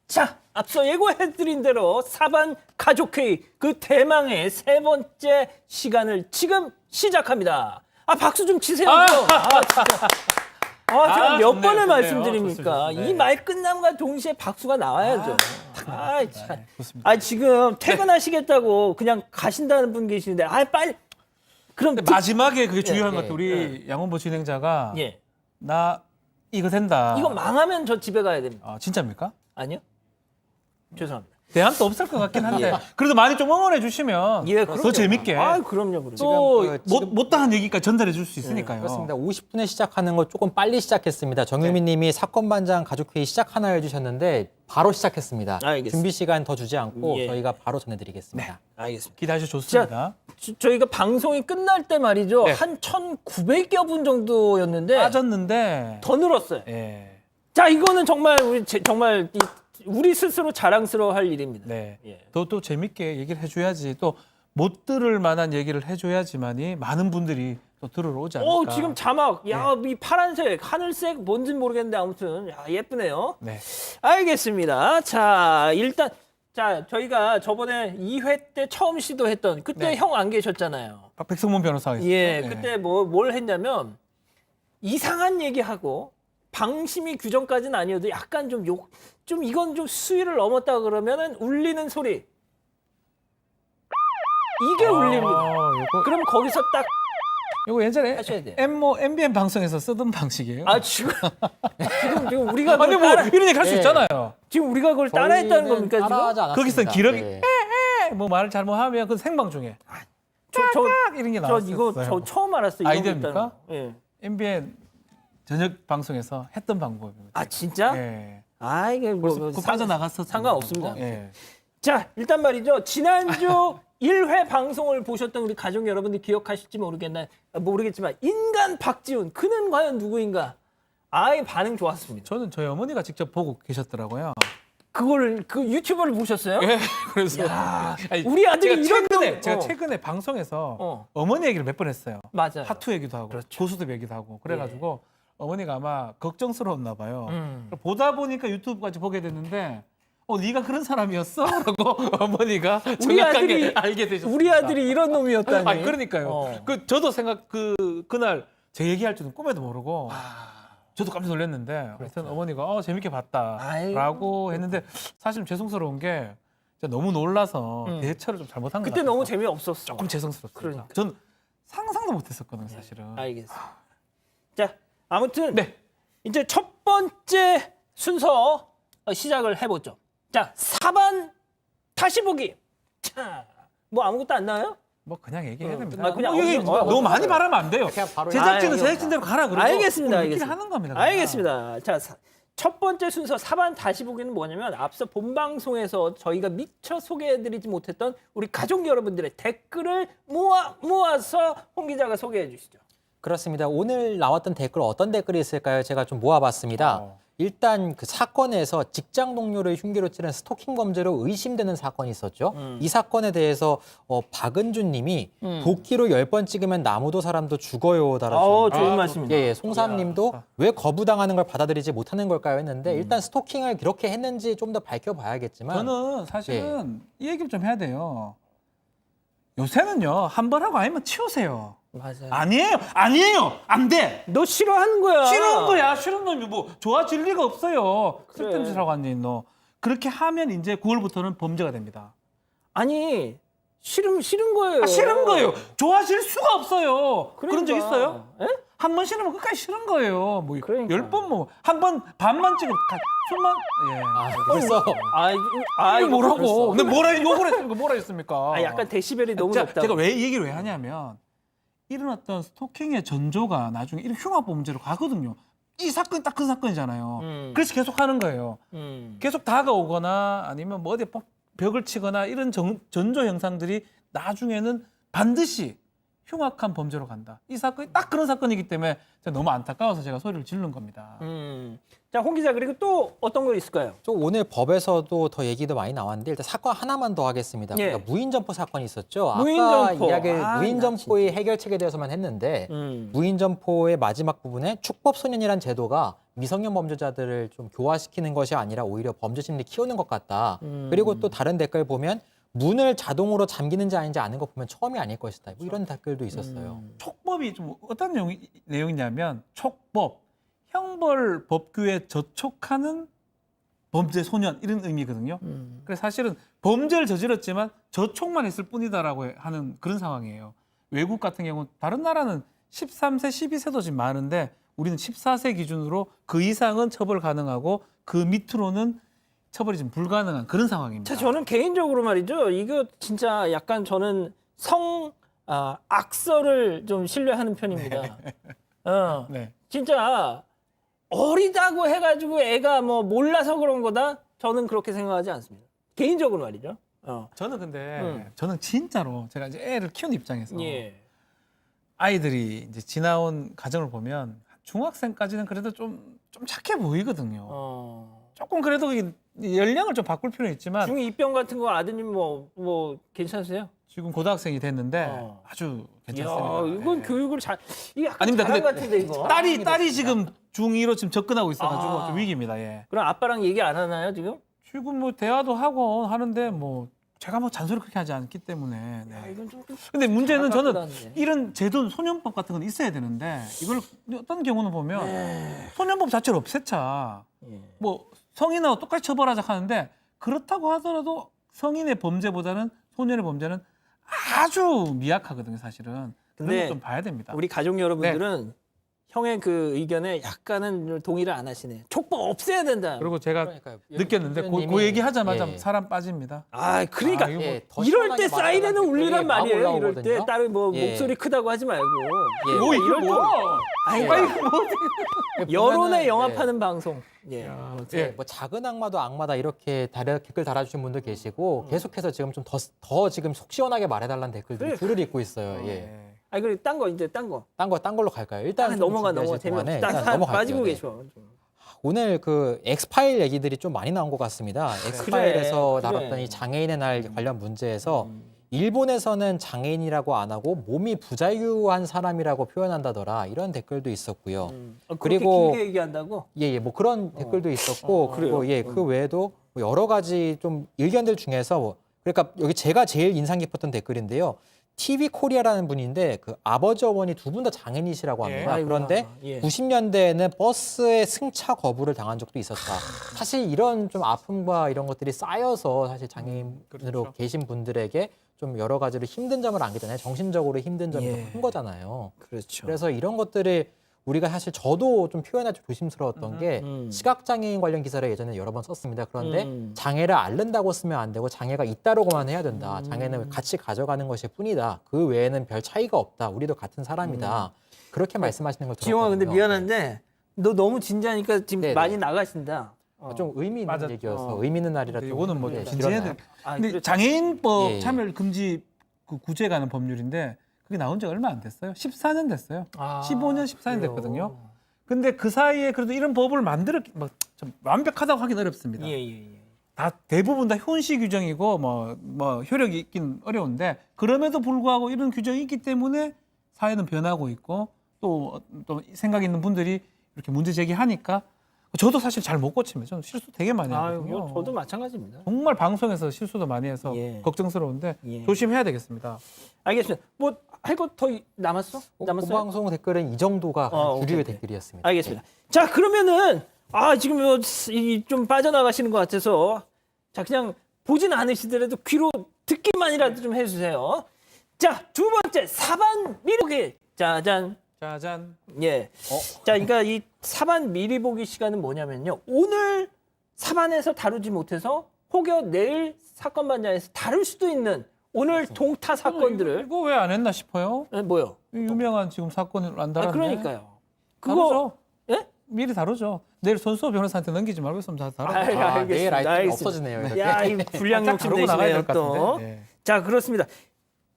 자, 앞서 예고해드린 대로 사반 가족회의 그 대망의 세 번째 시간을 지금 시작합니다. 박수 좀 치세요. 좀. 진짜. 제가 몇 좋네요, 번을 좋네요. 말씀드립니까? 좋습니다. 이 말 끝남과 동시에 박수가 나와야죠. 참. 좋습니다. 지금 퇴근하시겠다고 그냥 가신다는 분 계시는데, 빨리. 그럼 근데 마지막에 그게 중요한 것 예, 같아요. 우리 양원보 진행자가 예. 나 이거 된다. 이거 망하면 저 집에 가야 됩니다. 진짜입니까? 아니요? 죄송합니다. 대안도 없을 것 같긴 한데 그래도 많이 좀 응원해 주시면 그럼요. 더 재밌게 그럼요. 또 지금 못다한 얘기까지 전달해 줄 수 있으니까요. 그렇습니다. 50분에 시작하는 걸 조금 빨리 시작했습니다. 정유민 님이 사건반장 가족회의 시작하나요 해주셨는데 바로 시작했습니다. 알겠습니다. 준비 시간 더 주지 않고 예. 저희가 바로 전해드리겠습니다. 알겠습니다. 기대하셔도 좋습니다. 저희가 방송이 끝날 때 말이죠. 네. 한 1,900여 분 정도였는데 빠졌는데 더 늘었어요. 예. 자, 이거는 정말 우리 스스로 자랑스러워할 일입니다. 네. 예. 또 재밌게 얘기를 해줘야지 또 못 들을 만한 얘기를 해줘야지만이 많은 분들이 또 들으러 오지 않을까. 지금 자막, 네. 이 파란색, 하늘색 뭔진 모르겠는데 아무튼 예쁘네요. 네. 알겠습니다. 자, 일단 저희가 저번에 2회 때 처음 시도했던 그때 네. 형 안 계셨잖아요. 백성문 변호사가 있어요. 예, 네. 그때 뭘 했냐면 이상한 얘기하고 방심위 규정까지는 아니어도 약간 좀 이건 좀 수위를 넘었다 그러면은 울리는 소리. 이게 울립니다. 그럼 거기서 딱 이거 예전에 하셔야 돼요. MBN 방송에서 쓰던 방식이에요. 지금 우리가 아니 그걸 뭐 따라, 이런 얘기 할 수 예. 있잖아요. 지금 우리가 그걸 따라했다는 겁니까 지금? 따라하지 않았습니다. 거기서 기러기 네. 뭐 말을 잘못하면 그 생방 중에 저 이런 게 저 나왔어요. 이거 저 처음 알았어요. 이런 거 아이디어입니까? 있다는 거. 예. MBN 저녁 방송에서 했던 방법입니다. 진짜? 예. 이게 그 빠져나갔었 상관없습니다. 예. 자, 일단 말이죠. 지난주 1회 방송을 보셨던 우리 가족 여러분들 기억하실지 모르겠지만 인간 박지훈 그는 과연 누구인가? 반응 좋았습니다. 저는 저희 어머니가 직접 보고 계셨더라고요. 그 유튜브를 보셨어요? 예. 그래서 아니, 우리 아들이 제가 최근에 방송에서 어머니 얘기를 몇 번 했어요. 맞아요. 하투 얘기도 하고 고수도 얘기도 하고 그래가지고 어머니가 아마 걱정스러웠나 봐요. 보다 보니까 유튜브까지 보게 됐는데 네가 그런 사람이었어? 라고 어머니가 정확하게 알게 되셨습니다. 우리 아들이 이런 놈이었다니. 그러니까요. 저도 그날 제 얘기할 줄은 꿈에도 모르고 저도 깜짝 놀랐는데 하여튼 어머니가 재밌게 봤다라고 했는데 사실 죄송스러운 게 진짜 너무 놀라서 대처를 좀 잘못한 것 그때 같아요. 너무 재미없었어. 조금 죄송스럽습니다. 그러니까. 전 상상도 못했었거든요, 사실은. 알겠습니다. 자, 아무튼 네. 이제 첫 번째 순서 시작을 해보죠. 자, 사반 다시 보기. 자, 뭐 아무것도 안 나와요? 뭐 그냥 얘기해야 됩니다. 그냥 너무 많이 바라면 안 돼요. 그냥 바로 제작진은 아, 제작진대로 가라 그러고 알겠습니다. 우리끼리 알겠습니다. 하는 겁니다. 그냥. 알겠습니다. 자, 첫 번째 순서 사반 다시 보기는 뭐냐면 앞서 본 방송에서 저희가 미처 소개해드리지 못했던 우리 가족 여러분들의 댓글을 모아서 홍 기자가 소개해 주시죠. 그렇습니다. 오늘 나왔던 댓글 어떤 댓글이 있을까요? 제가 좀 모아봤습니다. 일단 그 사건에서 직장 동료를 흉기로 찌른 스토킹 범죄로 의심되는 사건이 있었죠. 이 사건에 대해서 박은준 님이 도끼로 10번 찍으면 나무도 사람도 죽어요. 달아주셨는데 좋은 말씀입니다. 예, 송삼 님도 왜 거부당하는 걸 받아들이지 못하는 걸까요? 했는데 일단 스토킹을 그렇게 했는지 좀 더 밝혀봐야겠지만 저는 사실은 이 얘기를 좀 해야 돼요. 요새는요 한 번 하고 아니면 치우세요. 맞아요. 아니에요, 안 돼. 너 싫어하는 거야. 싫은 거야, 싫은 놈이 뭐 좋아질 리가 없어요. 그래. 쓸데없이 하고 앉아 너. 그렇게 하면 이제 9월부터는 범죄가 됩니다. 아니, 싫은 거예요. 싫은 거예요. 좋아질 수가 없어요. 그런 적 그러니까. 있어요? 예? 한 번 싫으면 끝까지 싫은 거예요. 뭐 그러니까. 10번 뭐 한 번 반만 찍으면 술만 벌써 이게 이거 뭐라고? 벌써. 근데 뭐라 했습니까? 약간 데시벨이 너무 자, 높다. 제가 왜 이 얘기를 왜 하냐면 이런 어떤 스토킹의 전조가 나중에 이런 흉악범죄로 가거든요. 이 사건이 딱 그 사건이잖아요. 그래서 계속 하는 거예요. 계속 다가오거나 아니면 뭐 어디 벽을 치거나 이런 전조 형상들이 나중에는 반드시 흉악한 범죄로 간다. 이 사건이 딱 그런 사건이기 때문에 제가 너무 안타까워서 제가 소리를 지른 겁니다. 자, 홍 기자 그리고 또 어떤 거 있을까요? 좀 오늘 법에서도 더 얘기도 많이 나왔는데 일단 사건 하나만 더 하겠습니다. 예. 그러니까 무인점포 사건이 있었죠. 아까 무인점포. 이야기를 아, 무인점포의 해결책에 대해서만 했는데 무인점포의 마지막 부분에 축법소년이라는 제도가 미성년 범죄자들을 좀 교화시키는 것이 아니라 오히려 범죄 심리 키우는 것 같다. 그리고 또 다른 댓글 보면 문을 자동으로 잠기는지 아닌지 아는 거 보면 처음이 아닐 것이다. 뭐 이런 댓글도 있었어요. 촉법이 좀 어떤 내용이냐면 촉법, 형벌 법규에 저촉하는 범죄 소년 이런 의미거든요. 그래서 사실은 범죄를 저질렀지만 저촉만 했을 뿐이다라고 하는 그런 상황이에요. 외국 같은 경우는 다른 나라는 13세, 12세도 지금 많은데 우리는 14세 기준으로 그 이상은 처벌 가능하고 그 밑으로는 처벌이 좀 불가능한 그런 상황입니다. 자, 저는 개인적으로 말이죠. 이거 진짜 약간 저는 악설을 좀 신뢰하는 편입니다. 네. 진짜 어리다고 해가지고 애가 뭐 몰라서 그런 거다? 저는 그렇게 생각하지 않습니다. 개인적으로 말이죠. 저는 근데 저는 진짜로 제가 이제 애를 키우는 입장에서 예. 아이들이 이제 지나온 과정을 보면 중학생까지는 그래도 좀 착해 보이거든요. 조금 그래도 이 연령을 좀 바꿀 필요는 있지만 중2 입병 같은 거 아드님 뭐 괜찮으세요? 지금 고등학생이 됐는데 아주 괜찮습니다. 이야, 이건 예. 교육을 잘 이게 약간 아닙니다. 자랑 근데 같은데 이거. 딸이 지금 중2로 지금 접근하고 있어가지고 좀 위기입니다. 예. 그럼 아빠랑 얘기 안 하나요 지금? 지금 뭐 대화도 하고 하는데 뭐 제가 뭐 잔소리 그렇게 하지 않기 때문에. 네. 이건 좀 근데 문제는 저는 같은데. 이런 제도 소년법 같은 건 있어야 되는데 이걸 어떤 경우는 보면 소년법 자체를 없앴자 예. 뭐 성인하고 똑같이 처벌하자 하는데 그렇다고 하더라도 성인의 범죄보다는 소년의 범죄는 아주 미약하거든요, 사실은. 근데 그런 좀 봐야 됩니다. 우리 가족 여러분들은 형의 그 의견에 약간은 동의를 안 하시네. 촉법 없애야 된다. 그리고 제가 그러니까요. 느꼈는데 교수님이, 그 얘기 하자마자 예. 사람 빠집니다. 그러니까 이거 뭐- 예, 더 이럴 시원하게 때 사이렌은 말하는 울리란 댓글이 막 말이에요. 이럴 때 올라오거든요. 다른 뭐 예. 목소리 크다고 하지 말고. 예. 뭐 이게 이럴 때 뭐야? 아니, 보면은, 여론에 예. 영합하는 방송. 예. 예, 뭐 작은 악마도 악마다 이렇게 댓글 달아주신 분도 계시고 계속해서 지금 좀 더 지금 속 시원하게 말해달라는 댓글들이 그래. 줄을 잇고 있어요. 예. 예. 아니 그리고 딴 거 이제 딴 거. 딴 걸로 갈까요? 일단 좀 넘어가 준비하실 동안에 재미없다. 일단 다 넘어갈게요. 빠지고 네. 계셔. 오늘 그 엑스파일 얘기들이 좀 많이 나온 것 같습니다. 엑스파일에서 그래. 나왔던 이 장애인의 날 관련 문제에서 일본에서는 장애인이라고 안 하고 몸이 부자유한 사람이라고 표현한다더라 이런 댓글도 있었고요. 그리고 그리고 길게 얘기한다고? 예, 뭐 그런 댓글도 있었고 그리고 예, 그 외에도 뭐 여러 가지 좀 의견들 중에서 그러니까 여기 제가 제일 인상 깊었던 댓글인데요. TV 코리아라는 분인데 그 아버지 어머니 두 분 다 장애인이시라고 합니다. 아이고야. 그런데 예. 90년대에는 버스에 승차 거부를 당한 적도 있었다. 사실 이런 좀 아픔과 이런 것들이 쌓여서 사실 장애인으로 그렇죠. 계신 분들에게 좀 여러 가지로 힘든 점을 안게 정신적으로 힘든 점이 예. 더 큰 거잖아요. 그렇죠. 그래서 이런 것들을 우리가 사실 저도 좀 표현하기 좀 조심스러웠던 게 시각장애인 관련 기사를 예전에 여러 번 썼습니다. 그런데 장애를 앓는다고 쓰면 안 되고 장애가 있다로만 해야 된다. 장애는 같이 가져가는 것일 뿐이다. 그 외에는 별 차이가 없다. 우리도 같은 사람이다. 그렇게 말씀하시는 걸 들었거든요. 지용아 근데 미안한데 너 너무 진지하니까 지금 네네. 많이 나가신다. 좀 의미 있는 맞아. 얘기여서 의미 있는 날이라 좀 이거는 뭐 예, 진지해야 길었나요? 돼. 아, 근데 그렇죠. 장애인법 예. 참여 금지 그 구제에 관한 법률인데 그게 나온 지 얼마 안 됐어요. 14년 됐어요. 15년, 14년 됐거든요. 근데 그 사이에 그래도 이런 법을 좀 완벽하다고 하긴 어렵습니다. 예. 다 대부분 다 현시 규정이고 뭐 효력이 있긴 어려운데 그럼에도 불구하고 이런 규정이 있기 때문에 사회는 변하고 있고 또 생각 있는 분들이 이렇게 문제 제기하니까 저도 사실 잘 못 고칩니다. 저는 실수 되게 많이 하거든요. 아유, 저도 마찬가지입니다. 정말 방송에서 실수도 많이 해서 예. 걱정스러운데 예. 조심해야 되겠습니다. 알겠습니다. 뭐 할 것 더 남았어? 남았어요? 본방송 댓글은 이 정도가 주류의 오케이. 댓글이었습니다. 알겠습니다. 자, 그러면은 지금 좀 빠져나가시는 것 같아서 자, 그냥 보진 않으시더라도 귀로 듣기만이라도 좀 해주세요. 자, 두 번째 사반 미리 보기. 짜잔. 짜잔. 예. 자, 그러니까 이 사반 미리 보기 시간은 뭐냐면요. 오늘 사반에서 다루지 못해서 혹여 내일 사건 반장에서 다룰 수도 있는 오늘 동타 사건들을 이거 왜 안 했나 싶어요. 뭐요? 이 유명한 지금 사건을 안 다뤘네. 그러니까요. 다루죠. 예? 미리 다루죠. 내일 손수호 변호사한테 넘기지 말고 있으면 다 다뤄. 알겠습니다. 내일 아이템이 알겠습니다. 없어지네요. 이렇게. 야, 이 불량 욕심 다루고 나가야 내시네요 될 것 또. 같은데. 네. 자, 그렇습니다.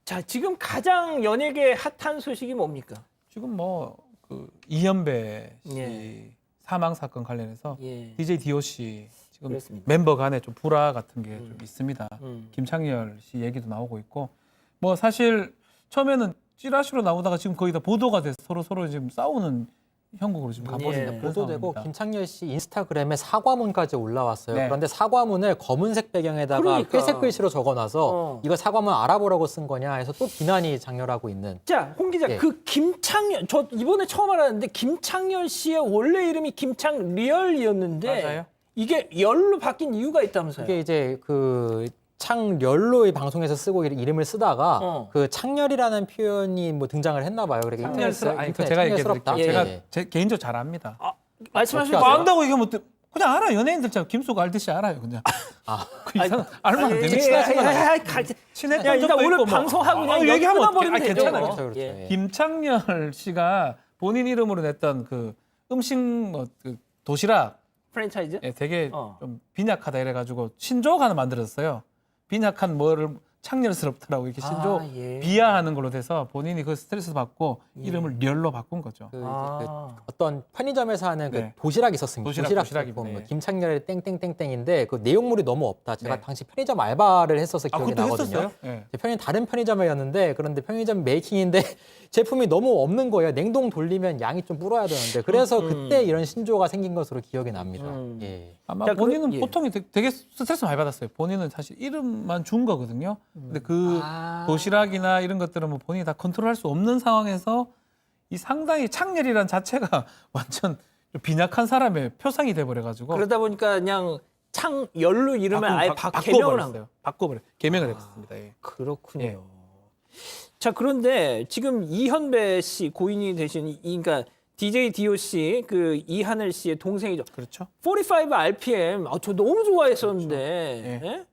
자, 지금 가장 연예계 핫한 소식이 뭡니까? 지금 뭐 그 이현배 씨 예. 사망 사건 관련해서 예. DJ DOC 지금 그렇습니다. 멤버 간에 좀 불화 같은 게 좀 있습니다. 음. 김창렬 씨 얘기도 나오고 있고 뭐 사실 처음에는 찌라시로 나오다가 지금 거의 다 보도가 돼서 서로 지금 싸우는 형국으로 지금 가버린다. 예. 그런 보도되고 상황입니다. 김창렬 씨 인스타그램에 사과문까지 올라왔어요. 네. 그런데 사과문을 검은색 배경에다가 그러니까. 회색 글씨로 적어놔서 어. 이거 사과문 알아보라고 쓴 거냐 해서 또 비난이 장렬하고 있는. 자, 홍 기자, 예. 그 김창렬, 저 이번에 처음 알았는데 김창렬 씨의 원래 이름이 김창리얼이었는데 맞아요. 이게 열로 바뀐 이유가 있다면서요? 이게 이제 그 창렬로 이 방송에서 쓰고 이름을 쓰다가 어. 그 창렬이라는 표현이 뭐 등장을 했나 봐요. 그러니까 창렬스러 아니 그 인터넷 제가 얘기해 창렬스럽다. 드릴게요. 제가 예. 제 개인적으로 잘 압니다. 말씀하시면 어떻게 뭐 아세요? 안다고 얘기하면 어때? 그냥 알아. 연예인들 참 김숙 알듯이 알아요. 그냥. 아. 그 이상 알면 안 됩니다. 친했던 야, 일단 적도 오늘 있고 뭐. 방송하고 그냥 여기 얘기하면 끊어버리면 어떡해. 되죠. 괜찮아요. 그렇죠, 그렇죠. 예. 예. 김창렬 씨가 본인 이름으로 냈던 그 음식 그 도시락 프랜차이즈? 되게 어. 좀 빈약하다 이래가지고 신조어가 하나 만들었어요. 빈약한 뭐를 창렬스럽더라고 이렇게 신조 아, 예. 비하하는 걸로 돼서 본인이 그 스트레스 받고 이름을 리얼로 바꾼 거죠. 그, 이제 아. 그 어떤 편의점에서 하는 그 네. 도시락이 있었습니다. 도시락입니다. 제품. 예. 김창렬의 땡땡땡땡인데 그 내용물이 너무 없다. 제가 네. 당시 편의점 알바를 했어서 기억이 그것도 나거든요. 했었어요? 예. 다른 편의점이었는데 그런데 편의점 메이킹인데 제품이 너무 없는 거예요. 냉동 돌리면 양이 좀 불어야 되는데 그래서 그때 이런 신조어가 생긴 것으로 기억이 납니다. 예. 아마 자, 본인은 예. 보통 되게 스트레스 많이 받았어요. 본인은 사실 이름만 준 거거든요. 근데 그 아. 도시락이나 이런 것들은 뭐 본인이 다 컨트롤할 수 없는 상황에서 이 상당히 창렬이란 자체가 완전 좀 빈약한 사람의 표상이 돼버려가지고 그러다 보니까 그냥 창열로 이름을 아예 개명을 한 거예요. 바꿔버려. 개명을 했습니다. 예. 그렇군요. 예. 자, 그런데 지금 이현배 씨 고인이 되신 그러니까 DJ DOC 그 이하늘 씨의 동생이죠. 그렇죠. 45 RPM. 저 너무 좋아했었는데. 그렇죠. 예?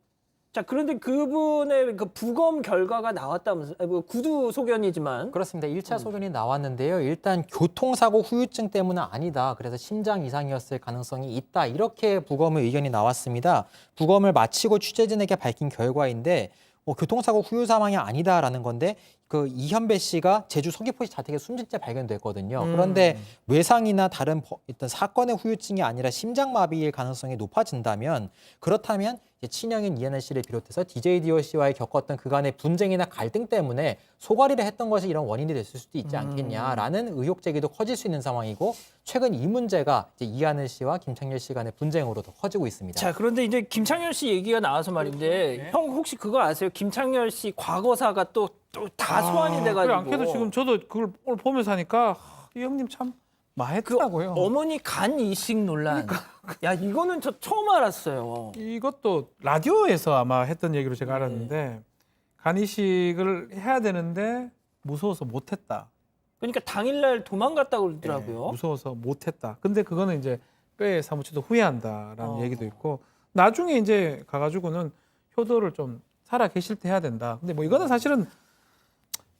자, 그런데 그분의 그 부검 결과가 나왔다면서 뭐 구두 소견이지만 그렇습니다. 1차 소견이 나왔는데요. 일단 교통사고 후유증 때문은 아니다. 그래서 심장 이상이었을 가능성이 있다. 이렇게 부검의 의견이 나왔습니다. 부검을 마치고 취재진에게 밝힌 결과인데 교통사고 후유 사망이 아니다라는 건데 그 이현배 씨가 제주 서귀포시 자택에 숨진 채 발견됐거든요. 그런데 외상이나 다른 일단 사건의 후유증이 아니라 심장마비일 가능성이 높아진다면 그렇다면 이제 친형인 이하늘 씨를 비롯해서 DJ DOC와의 겪었던 그간의 분쟁이나 갈등 때문에 소가리를 했던 것이 이런 원인이 됐을 수도 있지 않겠냐라는 의혹 제기도 커질 수 있는 상황이고 최근 이 문제가 이제 이하늘 씨와 김창렬 씨 간의 분쟁으로 더 커지고 있습니다. 자, 그런데 이제 김창렬 씨 얘기가 나와서 말인데 형 혹시 그거 아세요? 김창렬 씨 과거사가 또 다 소환이 돼 그래 가지고 않게도 지금 저도 그걸 오늘 보면서 하니까 이 형님 참 마했더라고요. 어머니 간 이식 논란. 야, 이거는 저 처음 알았어요. 이것도 라디오에서 아마 했던 얘기로 제가 알았는데 간이식을 해야 되는데 무서워서 못했다. 그러니까 당일날 도망갔다고 그러더라고요. 무서워서 못했다. 근데 그거는 이제 뼈에 사무치도 후회한다라는 어. 얘기도 있고 나중에 이제 가가지고는 효도를 좀 살아 계실 때 해야 된다. 근데 뭐 이거는 사실은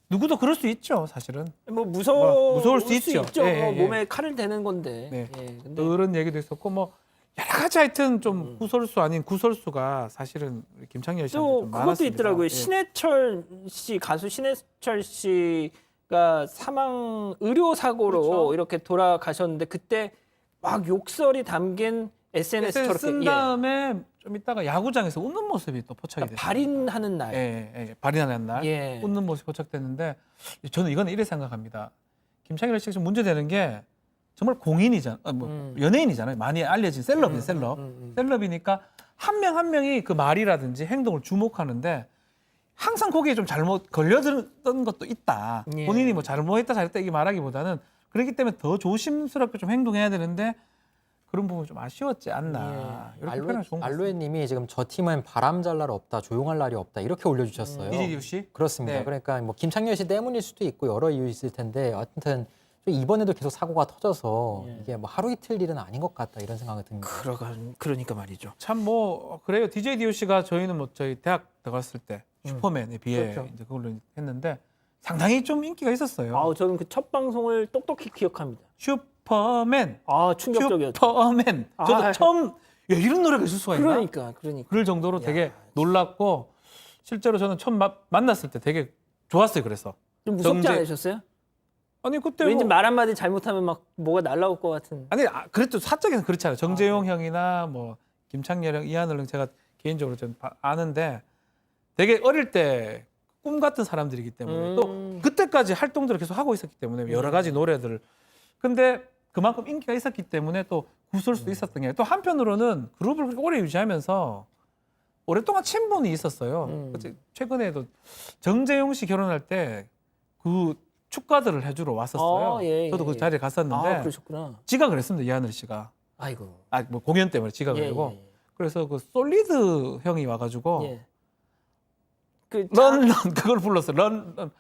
누구도 그럴 수 있죠. 사실은 뭐 무서울 수 있죠. 뭐 몸에 칼을 대는 건데. 네. 예, 근데 그런 얘기도 있었고 뭐 여러 가지 하여튼 좀 구설수 아닌 구설수가 사실은 우리 김창렬 씨한테 또 좀 그것도 많았습니다. 있더라고요. 예. 신해철 씨 가수 신해철 씨가 사망 의료 사고로 그렇죠. 이렇게 돌아가셨는데 그때 막 욕설이 담긴 SNS 저렇게 쓴 다음에 좀 이따가 야구장에서 웃는 모습이 또 포착이 됐어요. 발인하는 날. 예, 발인하는 날 예. 웃는 모습이 포착됐는데 저는 이건 이래 생각합니다. 김창렬 씨가 좀 문제되는 게 정말 공인이잖아, 연예인이잖아요. 많이 알려진 셀럽이에요, 셀럽. 셀럽이니까 한 명 한 명이 그 말이라든지 행동을 주목하는데 항상 거기에 좀 잘못 걸려들었던 것도 있다. 예. 본인이 뭐 잘못했다 잘했다 이게 말하기보다는 그렇기 때문에 더 조심스럽게 좀 행동해야 되는데 그런 부분이 좀 아쉬웠지 않나. 예. 이렇게 표현하면 좋은 것 같습니다. 알로에님이 지금 저 팀은 바람 잘 날 없다, 조용할 날이 없다 이렇게 올려주셨어요. 이재규 씨? 그렇습니다. 네. 그러니까 뭐 김창렬 씨 때문일 수도 있고 여러 이유 있을 텐데 하여튼 좀 이번에도 계속 사고가 터져서 이게 뭐 하루 이틀 일은 아닌 것 같다 이런 생각이 듭니다. 그러니까 말이죠. 참 뭐 그래요. DJ DOC가 저희는 뭐 저희 대학 들어갔을 때 슈퍼맨에 비해 그렇죠. 이제 그걸로 했는데 상당히 좀 인기가 있었어요. 아, 저는 그 첫 방송을 똑똑히 기억합니다. 슈퍼맨, 아, 충격적이었죠. 슈퍼맨. 저도 아, 처음 야, 이런 노래가 있을 수가 있나? 그러니까. 그럴 정도로 되게 놀랐고 실제로 저는 처음 만났을 때 되게 좋았어요. 그래서 좀 무섭지 정제- 않으셨어요? 아니 그때 왠지 뭐, 말 한마디 잘못하면 막 뭐가 날라올 것 같은. 아니 그래도 사적에는 그렇잖아요. 정재용 형이나 뭐 김창렬 형, 이하늘 형 제가 개인적으로 좀 아는데 되게 어릴 때 꿈 같은 사람들이기 때문에 또 그때까지 활동들을 계속 하고 있었기 때문에 여러 가지 노래들을 근데 그만큼 인기가 있었기 때문에 또 구설수도 있었던 게 또 한편으로는 그룹을 그렇게 오래 유지하면서 오랫동안 친분이 있었어요. 그치? 최근에도 정재용 씨 결혼할 때 그 축가들을 해주러 왔었어요. 예, 저도 그 예. 자리에 갔었는데 아, 그러셨구나. 지가 그랬습니다. 이하늘 씨가. 아이고. 뭐 공연 때문에 지가 예, 그러고 예, 그래서 그 솔리드 형이 와가지고 예. 그 런 그걸 불렀어요. 런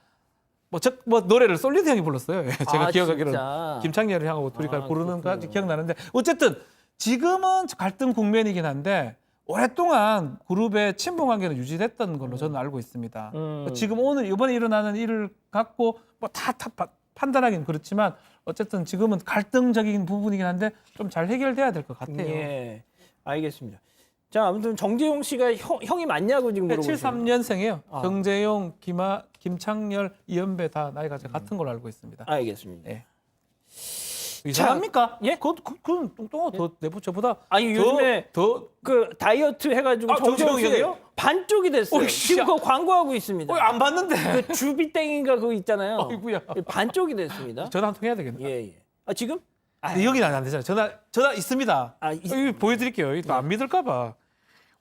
뭐 노래를 솔리드 형이 불렀어요. 예, 제가 아, 기억하기로는 진짜? 김창렬을 향하고 둘이 아, 부르는 까지 그렇군요. 기억나는데 어쨌든 지금은 갈등 국면이긴 한데 오랫동안 그룹의 친분 관계는 유지됐던 걸로 저는 알고 있습니다. 지금 오늘 이번에 일어나는 일을 갖고 뭐 다 판단하기는 그렇지만 어쨌든 지금은 갈등적인 부분이긴 한데 좀 잘 해결돼야 될 것 같아요. 예. 알겠습니다. 자, 아무튼 정재용 씨가 형이 맞냐고 지금 물어보시는. 73년생이에요. 아. 정재용, 김창렬, 이연배 다 나이가 같은 걸로 알고 있습니다. 알겠습니다. 예. 이상합니까? 예? 그건 뚱뚱하 더 내부 저보다 아니 요즘에 그 다이어트 해가지고 아, 정재용 정재용 씨 형이요? 반쪽이 됐어요. 어이씨, 지금 그거 광고하고 있습니다. 안 봤는데. 그 주비땡인가 그거 있잖아요. 아이고야. 반쪽이 됐습니다. 전화 한 통 해야 되겠네. 예, 예. 아 지금? 근데 여기는 안 되잖아요. 전화 있습니다. 아, 이거 보여드릴게요. 이거 안 믿을까봐.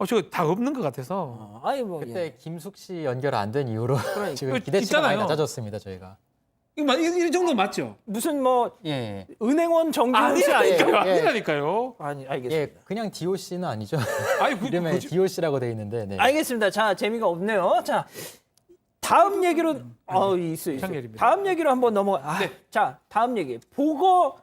저거 다 없는 것 같아서. 아니 뭐 그때 예. 김숙 씨 연결 안 된 이후로 지금 기대치가 있잖아요. 많이 낮아졌습니다. 저희가. 이 정도 맞죠? 무슨 뭐 예. 은행원 정재용 씨 아니라니까요. 아니에요? 아니라니까요. 아니 예, 알겠습니다. 그냥 DOC는 아니죠. 아니 이름에 DOC라고 돼 있는데. 네. 알겠습니다. 자 재미가 없네요. 자 다음 얘기로 있어요. 창렬입니다. 다음 얘기로 한번 넘어가. 자 다음 얘기 보고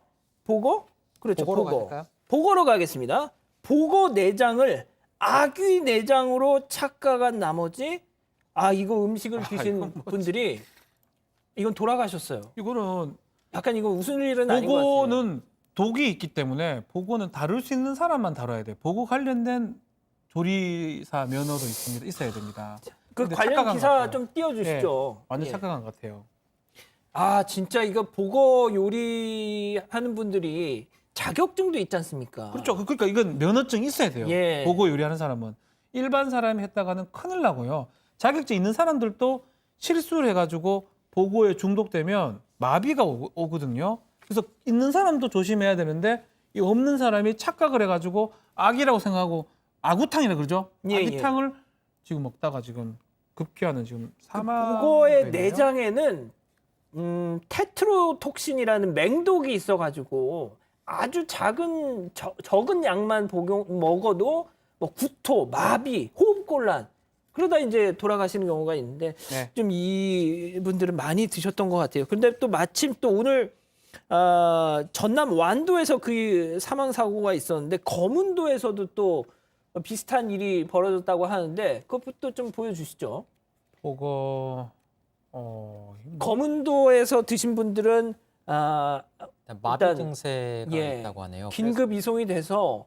그렇죠. 보고로 보고 갈까요? 보고로 가겠습니다. 보고 내장을 아귀 내장으로 착각한 나머지 이거 음식을 드신 이건 뭐지? 분들이 이건 돌아가셨어요. 이거는 약간 이거 웃을 일은 아닌 것 같아요. 보고는 독이 있기 때문에 보고는 다룰 수 있는 사람만 다뤄야 돼요. 보고 관련된 조리사 면허도 있어야 됩니다. 그 근데 관련 착각한 것 기사 같아요. 좀 띄워주시죠. 완전 예. 착각한 것 같아요. 진짜 이거 보고 요리하는 분들이 자격증도 있지 않습니까? 그렇죠. 그러니까 이건 면허증 있어야 돼요. 예. 보고 요리하는 사람은 일반 사람이 했다가는 큰일 나고요. 자격증 있는 사람들도 실수를 해가지고 보고에 중독되면 마비가 오거든요. 그래서 있는 사람도 조심해야 되는데 이 없는 사람이 착각을 해가지고 악이라고 생각하고 아구탕이라 그러죠. 예, 아귀탕을 지금 먹다가 지금 급기야는 지금 사망. 보고의 내장에는 테트로톡신이라는 맹독이 있어가지고 아주 적은 양만 먹어도 뭐 구토, 마비, 호흡곤란 그러다 이제 돌아가시는 경우가 있는데 네. 좀 이분들은 많이 드셨던 것 같아요. 근데 또 마침 또 오늘 전남 완도에서 그 사망 사고가 있었는데 거문도에서도 또 비슷한 일이 벌어졌다고 하는데 그것도 좀 보여주시죠. 보고 거문도에서 드신 분들은 마비 일단, 증세가 예, 있다고 하네요. 긴급 이송이 돼서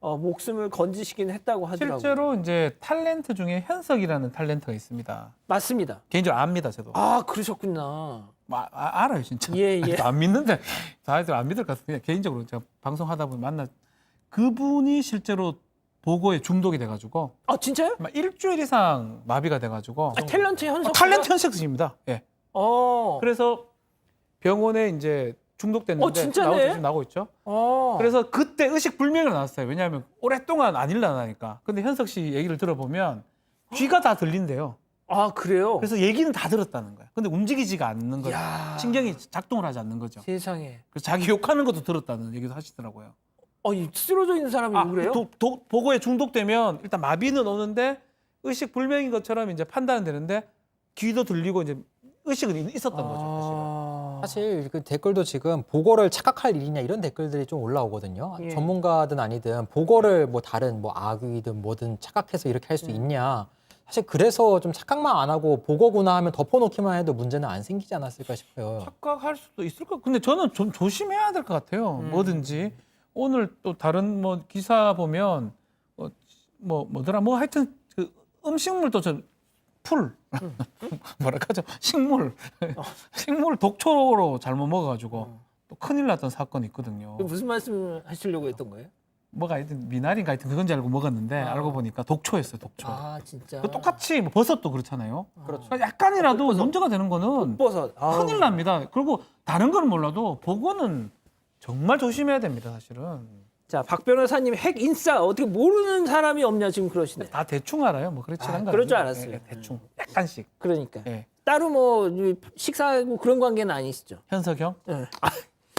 목숨을 건지시긴 했다고 하더라고요. 실제로 이제 탤런트 중에 현석이라는 탤런트가 있습니다. 맞습니다. 개인적으로 압니다, 저도. 그러셨구나. 알아요, 진짜. 예, 예. 안 믿는데 다들 안 믿을 것 같아요. 그냥 개인적으로 제가 방송하다 보면 그분이 실제로 보고에 중독이 돼가지고 진짜요? 막 일주일 이상 마비가 돼가지고 탤런트 현석. 탤런트 현석입니다. 예. 어. 그래서 병원에 이제 중독됐는데 진짜네? 지금 나오고 있죠. 어. 그래서 그때 의식 불명이 나왔어요. 왜냐하면 오랫동안 안 일어나니까. 근데 현석 씨 얘기를 들어보면 귀가 다 들린대요. 그래요? 그래서 얘기는 다 들었다는 거야. 근데 움직이지가 않는 거죠. 야. 신경이 작동을 하지 않는 거죠. 세상에. 그래서 자기 욕하는 것도 들었다는 얘기도 하시더라고요. 이 쓰러져 있는 사람이 그래요? 보고에 중독되면 일단 마비는 오는데 의식 불명인 것처럼 이제 판단은 되는데 귀도 들리고 이제 의식은 있었던 거죠. 사실 그 댓글도 지금 보고를 착각할 일이냐 이런 댓글들이 좀 올라오거든요. 예. 전문가든 아니든 보고를 뭐 다른 뭐 악이든 뭐든 착각해서 이렇게 할 수 있냐. 사실 그래서 좀 착각만 안 하고 보고구나 하면 덮어놓기만 해도 문제는 안 생기지 않았을까 싶어요. 착각할 수도 있을 것. 근데 저는 좀 조심해야 될 것 같아요. 뭐든지 오늘 또 다른 뭐 기사 보면 뭐더라 뭐 하여튼 그 음식물도 좀 풀 뭐랄까죠 식물 식물 독초로 잘못 먹어가지고 또 큰일 났던 사건이 있거든요. 무슨 말씀 하시려고 했던 거예요? 뭐가 하여튼 미나리인가 하여튼 그건지 알고 먹었는데 알고 보니까 독초였어요. 독초. 아 진짜. 그 똑같이 뭐 버섯도 그렇잖아요. 그렇죠. 그러니까 약간이라도 문제가 되는 거는 버섯. 큰일 납니다. 그리고 다른 건 몰라도 그거는 정말 조심해야 됩니다. 사실은. 자, 박 변호사님 핵 인싸 어떻게 모르는 사람이 없냐 지금 그러시네. 다 대충 알아요. 뭐 그렇지 않은 거 그럴 줄 아니에요. 알았어요. 예, 대충 약간씩. 그러니까 예. 따로 뭐 식사하고 그런 관계는 아니시죠? 현석형 예.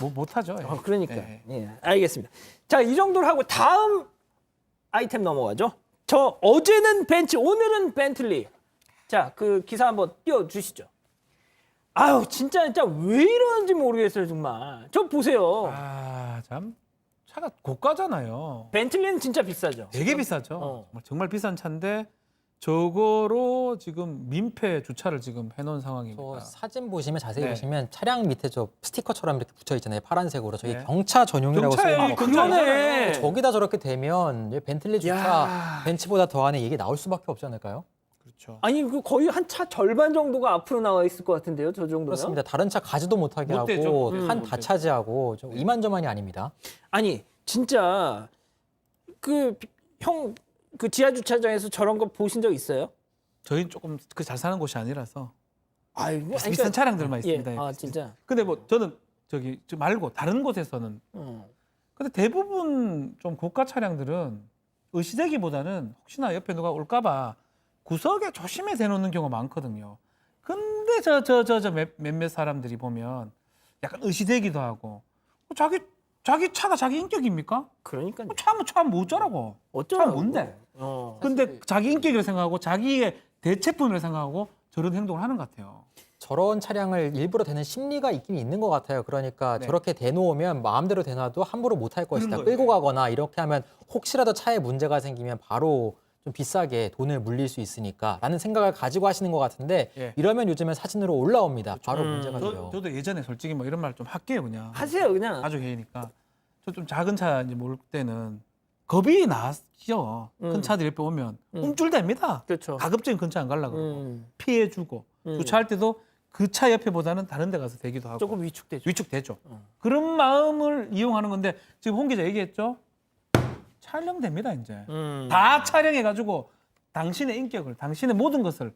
뭐 못하죠. 예. 그러니까. 예. 예, 알겠습니다. 자, 이 정도로 하고 다음 아이템 넘어가죠. 저 어제는 벤츠, 오늘은 벤틀리. 자, 그 기사 한번 띄워 주시죠. 아유, 진짜 왜 이러는지 모르겠어요, 정말. 저 보세요. 참 차가 고가잖아요. 벤틀리는 진짜 비싸죠. 되게 비싸죠. 정말 비싼 차인데 저거로 지금 민폐 주차를 지금 해놓은 상황입니다. 저 사진 보시면 자세히 네. 보시면 차량 밑에 저 스티커처럼 이렇게 붙여 있잖아요. 파란색으로. 저기 네. 경차 전용이라고 써 경차에 있는 거. 그러네. 저기다 저렇게 되면 벤틀리 주차 야. 벤츠보다 더하는 이게 나올 수밖에 없지 않을까요? 그렇죠. 아니, 그 거의 한 차 절반 정도가 앞으로 나와 있을 것 같은데요, 저 정도면? 그렇습니다. 다른 차 가지도 못하게 못 하고 되죠. 한 못 다 되죠. 차지하고 좀 이만저만이 아닙니다. 아니, 진짜 그 형 그 지하 주차장에서 저런 거 보신 적 있어요? 저희는 조금 그 잘 사는 곳이 아니라서 아이고, 비싼 차량들만 있습니다. 예. 아, 진짜. 근데 뭐 저는 저기 저 말고 다른 곳에서는 근데 대부분 좀 고가 차량들은 의시되기보다는 혹시나 옆에 누가 올까봐 구석에 조심해 대놓는 경우가 많거든요. 근데 몇몇 사람들이 보면 약간 의시되기도 하고 자기 차가 자기 인격입니까? 그러니까요. 차면 뭐 어쩌라고? 어쩌라고? 차는 뭔데? 근데 자기 인격을 생각하고 자기의 대체품을 생각하고 저런 행동을 하는 것 같아요. 저런 차량을 일부러 대는 심리가 있긴 있는 것 같아요. 그러니까 네. 저렇게 대놓으면 마음대로 대놔도 함부로 못할 것이다. 거예요. 끌고 가거나 이렇게 하면 혹시라도 차에 문제가 생기면 바로 좀 비싸게 돈을 물릴 수 있으니까 라는 생각을 가지고 하시는 것 같은데 예. 이러면 요즘엔 사진으로 올라옵니다. 바로 문제가 돼요. 저도 예전에 솔직히 뭐 이런 말 좀 할게요 그냥. 하세요, 그냥. 아주 개니까 저 좀 작은 차 이제 몰 때는 겁이 나죠. 큰 차들 옆에 오면 움찔댑니다. 그렇죠. 가급적인 근처 안 가려고 그러고 음. 피해주고 주차할 때도 그 차 옆에보다는 다른 데 가서 대기도 하고 조금 위축되죠. 위축되죠. 그런 마음을 이용하는 건데 지금 홍 기자 얘기했죠. 촬영됩니다 이제. 다 촬영해가지고 당신의 인격을, 당신의 모든 것을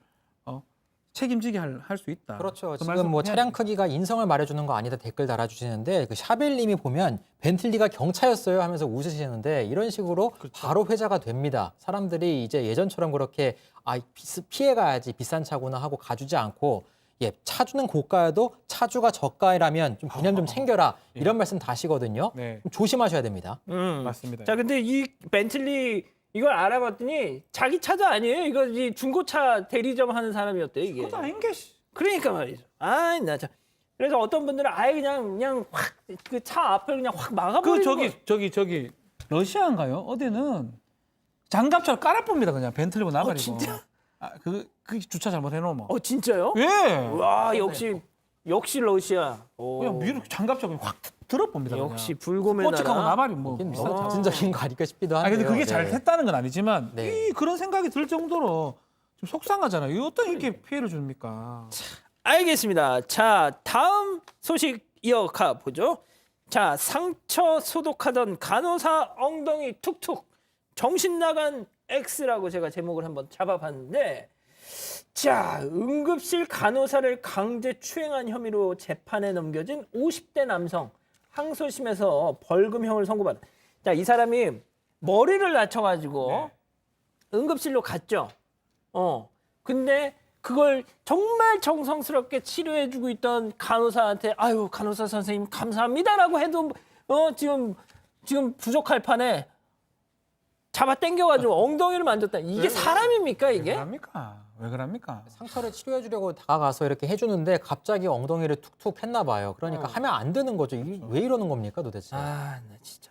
책임지게 할 수 있다. 그렇죠. 그 지금 말씀 뭐 해야죠. 차량 크기가 인성을 말해주는 거 아니다 댓글 달아주시는데 그 샤벨님이 보면 벤틀리가 경차였어요 하면서 웃으시는데 이런 식으로 바로 회자가 됩니다. 사람들이 이제 예전처럼 그렇게 피해가야지 비싼 차구나 하고 가주지 않고 차 주는 고가여도 차주가 저가라면 좀 개념 좀 챙겨라 이런 말씀 다 하시거든요. 네. 좀 조심하셔야 됩니다. 맞습니다. 자, 근데 이 벤틀리 이걸 알아봤더니 자기 차도 아니에요. 이거 이 중고차 대리점 하는 사람이었대 이게. 그것도 아닌 게 그러니까 말이죠. 아이 나 참. 그래서 어떤 분들은 아예 그냥 확 그 차 앞을 그냥 확 막아버리는 그 저기 러시아인가요? 어디는 장갑차를 깔아봅니다 그냥 벤틀리고 나발이고. 진짜? 그 주차 잘못해놓으면. 진짜요? 예. 와 역시 러시아. 오. 그냥 미국 장갑차 그냥 확 들어봅니다. 역시 그냥. 불곰의 꽂직하고 나라. 나발이 뭐. 이게 비싼 차. 자진적인 거 아닐까 싶기도 아 한데요. 근데 그게 네. 잘 됐다는 건 아니지만 네. 그런 생각이 들 정도로 좀 속상하잖아요. 이 어떤 이렇게 피해를 줍니까? 알겠습니다. 자, 다음 소식 이어가 보죠. 자, 상처 소독하던 간호사 엉덩이 툭툭 정신 나간 X라고 제가 제목을 한번 잡아봤는데, 자, 응급실 간호사를 강제 추행한 혐의로 재판에 넘겨진 50대 남성 항소심에서 벌금형을 선고받은. 자, 이 사람이 머리를 다쳐가지고 네. 응급실로 갔죠. 근데 그걸 정말 정성스럽게 치료해주고 있던 간호사한테 아유 간호사 선생님 감사합니다라고 해도 지금 부족할 판에 잡아 당겨가지고 엉덩이를 만졌다. 이게 사람입니까 이게? 왜 그럽니까? 상처를 치료해주려고 다가가서 이렇게 해주는데 갑자기 엉덩이를 툭툭 했나 봐요. 그러니까 하면 안 되는 거죠. 이게 왜 이러는 겁니까 도대체? 아, 나 진짜.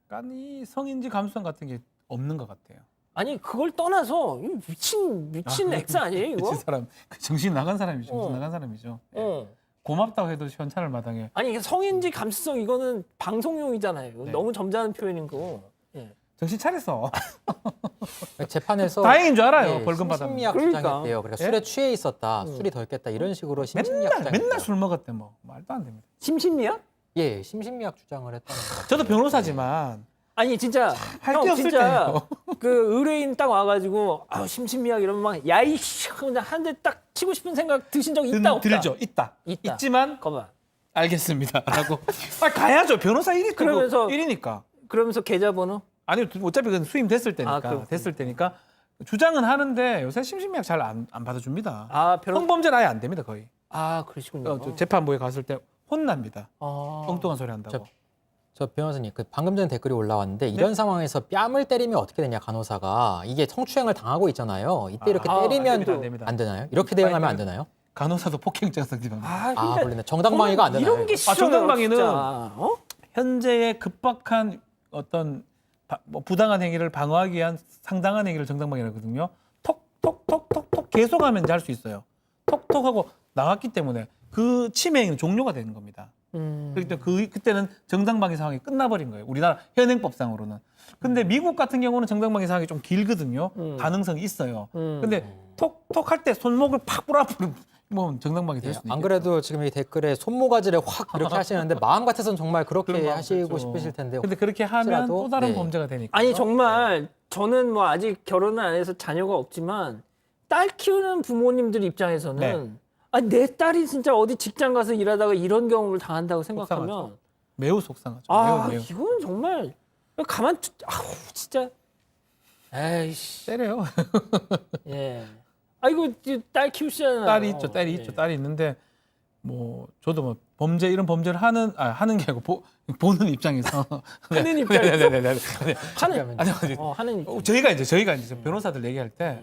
약간 이 성인지 감수성 같은 게 없는 것 같아요. 아니 그걸 떠나서 이 미친 X 아니에요 이거? 미친 사람, 정신 나간 사람이죠. 어. 정신 나간 사람이죠. 어. 고맙다고 해도 현찰을 마당에. 아니 이게 성인지 감수성 이거는 방송용이잖아요. 네. 너무 점잖은 표현인 거. 예. 정신 차렸어. 재판에서 다행인 줄 알아요. 예, 벌금 받았는데. 심신미약 그러니까. 주장했대요. 그러니까 예? 술에 취해 있었다, 술이 덜 깼다 이런 식으로 심신미약 맨날 주장했대요. 술 먹었대 뭐 말도 안 됩니다. 심신미약? 예, 심신미약 주장을 했다는 거. 저도 변호사지만 아니 진짜 할 형 게 없을 진짜 때예요. 그 의뢰인 딱 와가지고 심신미약 이러면 막 야이씨 그냥 한 대 딱 치고 싶은 생각 드신 적 있다 없다? 들죠. 있다. 있다. 있지만 거봐. 알겠습니다라고. 가야죠. 변호사 일이 그러면서- 일이니까. 그러면서 계좌번호? 아니 어차피 그건 수임 됐을 때니까 그렇군요. 됐을 때니까 주장은 하는데 요새 심신미약 잘 안 받아줍니다. 아 성범죄는 아예 안 됩니다 거의. 그러시군요. 저 재판부에 갔을 때 혼납니다. 아. 엉뚱한 소리 한다고. 저 변호사님, 그 방금 전에 댓글이 올라왔는데 이런 상황에서 뺨을 때리면 어떻게 되냐 간호사가 이게 성추행을 당하고 있잖아요. 이때 이렇게 때리면 안 됩니다. 안 되나요? 이렇게 대응하면 안 되나요? 간호사도 폭행죄가 됩니다. 아, 물론 정당방위가 안 되나요? 이런 게 이거? 싫어요. 정당방위는 진짜. 현재의 급박한 어떤 뭐 부당한 행위를 방어하기 위한 상당한 행위를 정당방위라거든요. 톡톡톡톡톡 계속하면 이제 할 수 있어요. 톡톡하고 나왔기 때문에 그 침해 행위는 종료가 되는 겁니다. 그렇기 때문에 그때는 정당방위 상황이 끝나버린 거예요. 우리나라 현행법상으로는. 근데 미국 같은 경우는 정당방위 상황이 좀 길거든요. 가능성이 있어요. 근데 톡톡 할 때 손목을 팍 뿌려버리면 뭐 정당방위 될 수도 안 있겠죠. 그래도 지금 이 댓글에 손모가지를 확 이렇게 하시는데 마음 같아서는 정말 그렇게 그런 마음 하시고 들죠. 싶으실 텐데 근데 그렇게 하면 혹시라도, 또 다른 네. 범죄가 되니까. 아니 정말 저는 뭐 아직 결혼을 안 해서 자녀가 없지만 딸 키우는 부모님들 입장에서는 네. 아니 내 딸이 진짜 어디 직장 가서 일하다가 이런 경험을 당한다고 생각하면 속상하죠. 매우 속상하죠. 매우. 이건 정말 진짜 에이씨 때려요. 예. 아이고 딸 키우시잖아요. 딸이 있죠, 딸이 예. 있죠, 딸이 있는데 뭐 저도 뭐 범죄 이런 범죄를 하는 게 아니고 보는 입장에서 하는 입장에서? 네네네. 하는 아니 하는 입장. 저희가 이제 변호사들 얘기할 때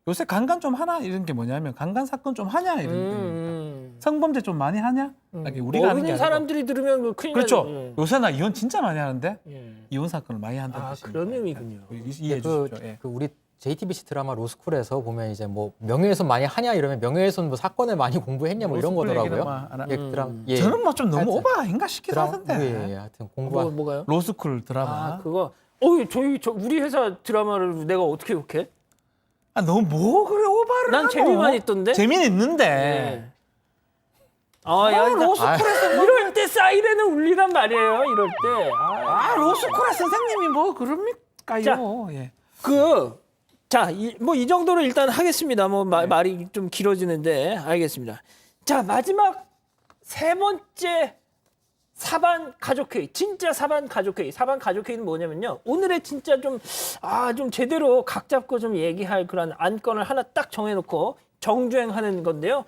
요새 강간 좀 하나 이런 게 뭐냐면 강간 사건 좀 하냐 이런 겁니다. 성범죄 좀 많이 하냐? 이게 우리가 하는 게 어린 아니고. 사람들이 들으면 그 큰일 그렇죠. 나죠. 예. 요새 나 이혼 진짜 많이 하는데 예. 이혼 사건을 많이 한다는 아 뜻입니다. 그런 의미군요. 이해해 그, 주십시오. 예. 그 우리 JTBC 드라마 로스쿨에서 보면 이제 뭐 명예훼손 많이 하냐 이러면 명예훼손 뭐 사건을 많이 공부했냐 뭐 이런 로스쿨 얘기는 거더라고요. 뭐 안 하- 예, 드라마, 예. 저는 뭐 좀 너무 하여튼 오버인가 싶기도 드라마, 하던데. 예, 하여튼 공부 뭐가요? 로스쿨 드라마. 그거 우리 회사 드라마를 내가 어떻게 욕해? 너무 뭐 그래 오바를 난 하노? 재미만 있던데. 재미는 있는데 예. 야, 로스쿨에서 이럴 때 사이렌을 울리란 말이에요. 이럴 때. 로스쿨의 선생님이 뭐 그럽니까요? 자, 예. 뭐 이 정도로 일단 하겠습니다. 뭐 말이 좀 길어지는데 알겠습니다. 자, 마지막 세 번째 사반 가족회의. 진짜 사반 가족회의. 사반 가족회의는 뭐냐면요. 오늘의 진짜 좀 제대로 각 잡고 좀 얘기할 그런 안건을 하나 딱 정해놓고 정주행하는 건데요.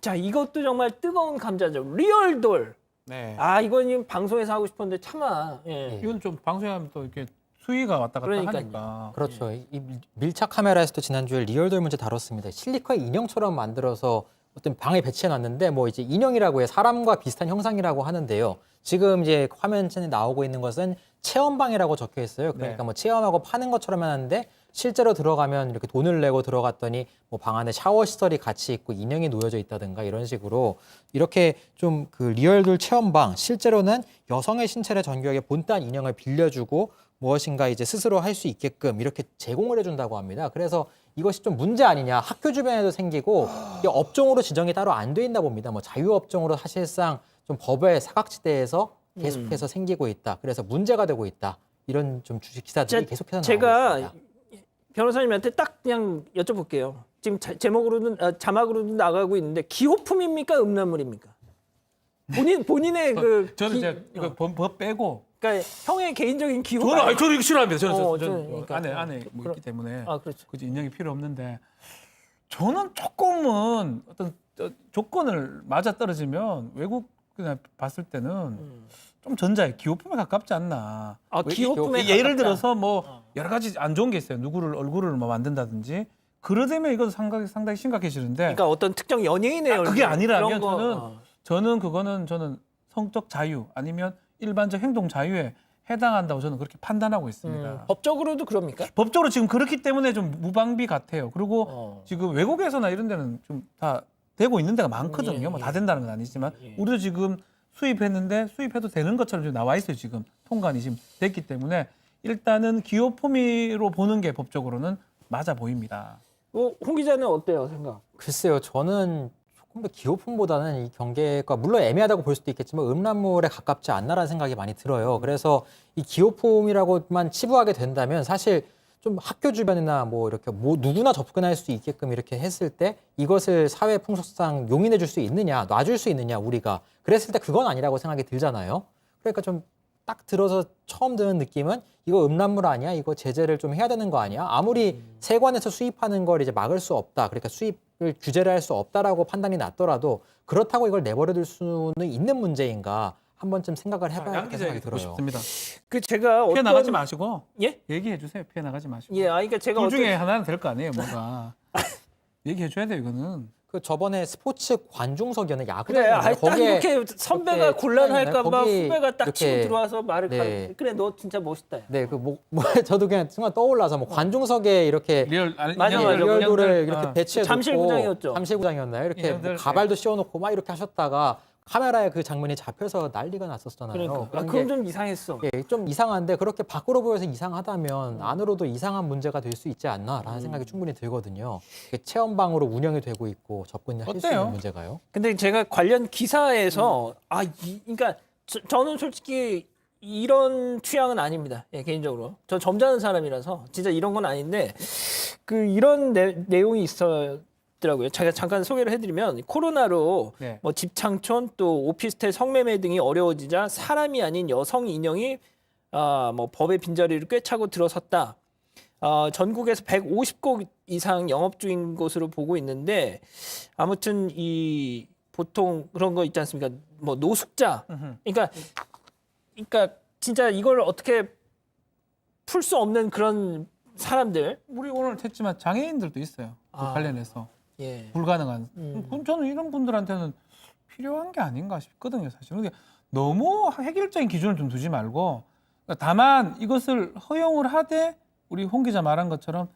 자, 이것도 정말 뜨거운 감자죠. 리얼돌. 네. 이건 방송에서 하고 싶었는데 차마. 예. 이건 좀 방송하면 또 이렇게 수위가 왔다 갔다 그러니까요. 하니까. 그렇죠. 이 밀착 카메라에서도 지난주에 리얼돌 문제 다뤘습니다. 실리콘 인형처럼 만들어서 어떤 방에 배치해 놨는데 뭐 이제 인형이라고 해 사람과 비슷한 형상이라고 하는데요. 지금 이제 화면에 나오고 있는 것은 체험방이라고 적혀 있어요. 그러니까 네. 뭐 체험하고 파는 것처럼 하는데 실제로 들어가면 이렇게 돈을 내고 들어갔더니 뭐 방 안에 샤워 시설이 같이 있고 인형이 놓여져 있다든가 이런 식으로 이렇게 좀 그 리얼돌 체험방 실제로는 여성의 신체를 전교하게 본딴 인형을 빌려주고 무엇인가 이제 스스로 할 수 있게끔 이렇게 제공을 해준다고 합니다. 그래서 이것이 좀 문제 아니냐. 학교 주변에도 생기고 이게 업종으로 지정이 따로 안 돼 있나 봅니다. 뭐 자유업종으로 사실상 좀 법의 사각지대에서 계속해서 생기고 있다. 그래서 문제가 되고 있다. 이런 좀 주식 기사들이 계속해서 나오고 제가 있습니다. 변호사님한테 딱 그냥 여쭤볼게요. 지금 자막으로도 나가고 있는데 기호품입니까 음란물입니까? 본인의 저는 이제 이거 법 빼고. 그러니까 형의 개인적인 기호. 저는 이거 싫어합니다. 저는 그러니까. 안에 뭐 있기 때문에 그렇죠. 굳이 인형이 필요 없는데 저는 조금은 어떤 조건을 맞아 떨어지면 외국이나 봤을 때는 좀 전자에 기호품에 가깝지 않나. 기호품에 예를 가깝다. 들어서 뭐 여러 가지 안 좋은 게 있어요. 누구를 얼굴을 뭐 만든다든지. 그러다면 이것도 상당히 심각해지는데. 그러니까 어떤 특정 연예인의 그게 아니라면 그런 저는 성적 자유 아니면 일반적 행동 자유에 해당한다고 저는 그렇게 판단하고 있습니다. 법적으로도 그럽니까? 법적으로 지금 그렇기 때문에 좀 무방비 같아요. 그리고 지금 외국에서나 이런 데는 좀 다 되고 있는 데가 많거든요. 뭐 다 된다는 건 아니지만 우리도 지금 수입했는데 수입해도 되는 것처럼 지금 나와 있어요. 지금 통관이 지금 됐기 때문에 일단은 기호품의로 보는 게 법적으로는 맞아 보입니다. 홍 기자는 어때요, 생각? 글쎄요, 저는 조금 더 기호품보다는 이 경계가 물론 애매하다고 볼 수도 있겠지만 음란물에 가깝지 않나라는 생각이 많이 들어요. 그래서 이 기호품이라고만 치부하게 된다면 사실 좀 학교 주변이나 뭐 이렇게 뭐 누구나 접근할 수 있게끔 이렇게 했을 때 이것을 사회 풍속상 용인해 줄 수 있느냐, 놔줄 수 있느냐 우리가 그랬을 때 그건 아니라고 생각이 들잖아요. 그러니까 좀 딱 들어서 처음 드는 느낌은 이거 음란물 아니야? 이거 제재를 좀 해야 되는 거 아니야? 아무리 세관에서 수입하는 걸 이제 막을 수 없다. 그러니까 수입을 규제를 할 수 없다라고 판단이 났더라도 그렇다고 이걸 내버려 둘 수는 있는 문제인가 한 번쯤 생각을 해봐야 양 겠다는 기자 생각이 얘기 듣고 들어요. 싶습니다. 그 제가 피해 나가지 마시고 예? 얘기해 주세요. 피해 나가지 마시고. 예, 그러니까 제가 둘 중에 하나는 될 거 아니에요, 뭐가. 얘기해 줘야 돼요, 이거는. 그 저번에 스포츠 관중석이었는 야구 그래, 딱 이렇게 선배가 그때 곤란할까봐 거기 후배가 딱 치고 이렇게 들어와서 말을 네. 그래, 너 진짜 멋있다. 야. 네, 저도 그냥 순간 떠올라서 뭐 관중석에 이렇게 리얼 아니, 맞아, 인형들, 맞아. 리얼도를 인형들. 이렇게 배치해 놓고 잠실구장이었죠. 잠실구장이었나요? 이렇게 인형들, 뭐 가발도 씌워놓고 막 이렇게 하셨다가 카메라에 그 장면이 잡혀서 난리가 났었잖아요. 그러니까. 그런 그건 게 좀 이상했어. 예, 좀 이상한데 그렇게 밖으로 보여서 이상하다면 안으로도 이상한 문제가 될 수 있지 않나라는 생각이 충분히 들거든요. 이게 체험방으로 운영이 되고 있고 접근이 할 수 어때요? 있는 문제가요? 근데 제가 관련 기사에서 그러니까 저는 솔직히 이런 취향은 아닙니다. 예, 개인적으로. 저 점잖은 사람이라서 진짜 이런 건 아닌데 그 이런 내용이 있었더라고요. 제가 잠깐 소개를 해드리면 코로나로 네. 뭐 집창촌 또 오피스텔 성매매 등이 어려워지자 사람이 아닌 여성 인형이 뭐 법의 빈자리를 꿰차고 들어섰다. 전국에서 150곳 이상 영업 중인 곳으로 보고 있는데 아무튼 이 보통 그런 거 있지 않습니까? 뭐 노숙자. 그러니까 진짜 이걸 어떻게 풀 수 없는 그런 사람들. 우리 오늘 했지만 장애인들도 있어요. 그 관련해서 예. 불가능한. 저는 이런 분들한테는 필요한 게 아닌가 싶거든요, 사실. 근데 너무 획일적인 기준을 좀 두지 말고 그러니까 다만 이것을 허용을 하되 우리 홍 기자 말한 것처럼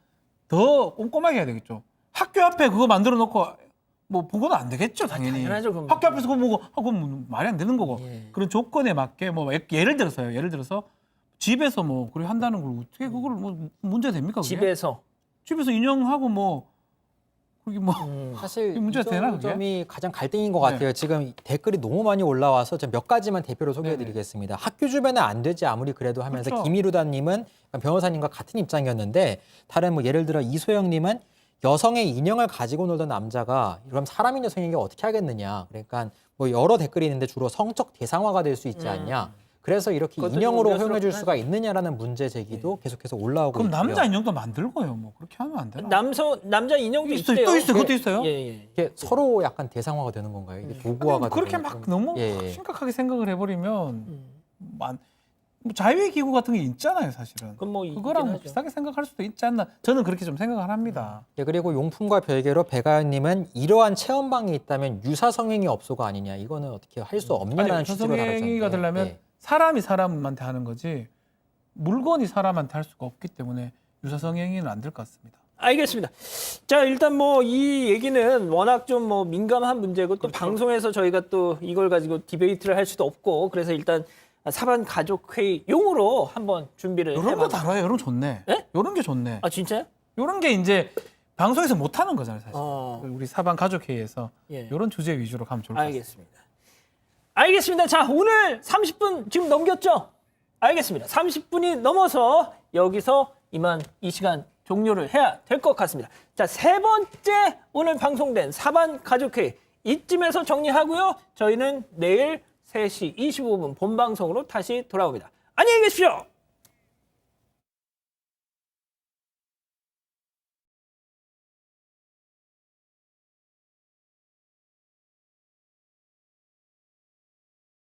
더 꼼꼼하게 해야 되겠죠. 학교 앞에 그거 만들어 놓고 뭐 보고는 안 되겠죠, 당연히. 당연하죠, 그건. 학교 앞에서 그거 보고 그건 뭐 말이 안 되는 거고. 예. 그런 조건에 맞게 뭐 예를 들어서 집에서 뭐 그렇게 한다는 걸 어떻게 그걸 뭐 문제 됩니까? 그게? 집에서 인형하고 뭐 그게 뭐 사실 이게 문제가 되나, 그게? 점이 가장 갈등인 것 같아요. 지금 댓글이 너무 많이 올라와서 제가 몇 가지만 대표로 소개해드리겠습니다. 학교 주변에 안 되지 아무리 그래도 하면서 그렇죠. 김희루다님은 변호사님과 같은 입장이었는데 다른 뭐 예를 들어 이소영님은 여성의 인형을 가지고 놀던 남자가 그럼 사람인 여성에게 어떻게 하겠느냐. 그러니까 뭐 여러 댓글이 있는데 주로 성적 대상화가 될 수 있지 않냐. 그래서 이렇게 그것도 인형으로 좀 허용해 줄 우려스럽긴 수가 있느냐라는 문제 제기도 계속해서 올라오고 그럼 있고요. 남자 인형도 만들고요. 뭐 그렇게 하면 안 되나? 남자 인형도 있어요. 있대요. 또 있어요. 그것도 있어요? 예, 예. 이게 서로 약간 대상화가 되는 건가요? 이게 도구화가 그렇게 되는 막 좀- 너무 예. 심각하게 생각을 해버리면 뭐 자유의 기구 같은 게 있잖아요, 사실은. 그건 뭐 있긴 그거랑 뭐 하죠. 비슷하게 생각할 수도 있지 않나. 저는 그렇게 좀 생각을 합니다. 예, 그리고 용품과 별개로 배가연님은 이러한 체험방이 있다면 유사성행위 업소가 아니냐. 이거는 어떻게 할 수 없냐라는 아니, 취지로 저성행위가 다뤘잖아요. 되려면 예. 사람이 사람한테 하는 거지 물건이 사람한테 할 수가 없기 때문에 유사성행위는 안 될 것 같습니다. 알겠습니다. 자, 일단 뭐 이 얘기는 워낙 좀 뭐 민감한 문제고 또 그렇죠. 방송에서 저희가 또 이걸 가지고 디베이트를 할 수도 없고 그래서 일단 사반 가족회의 용으로 한번 준비를 이런 거 해봤습니다. 다뤄요. 이런 거 좋네. 예? 이런 게 좋네. 아, 진짜요? 이런 게 이제 방송에서 못 하는 거잖아요, 사실. 어. 우리 사반 가족회의에서 예. 이런 주제 위주로 가면 좋을 것 같습니다. 알겠습니다. 알겠습니다. 자, 오늘 30분 지금 넘겼죠? 알겠습니다. 30분이 넘어서 여기서 이만 이 시간 종료를 해야 될 것 같습니다. 자, 세 번째 오늘 방송된 사반 가족회의 이쯤에서 정리하고요. 저희는 내일 3시 25분 본방송으로 다시 돌아옵니다. 안녕히 계십시오.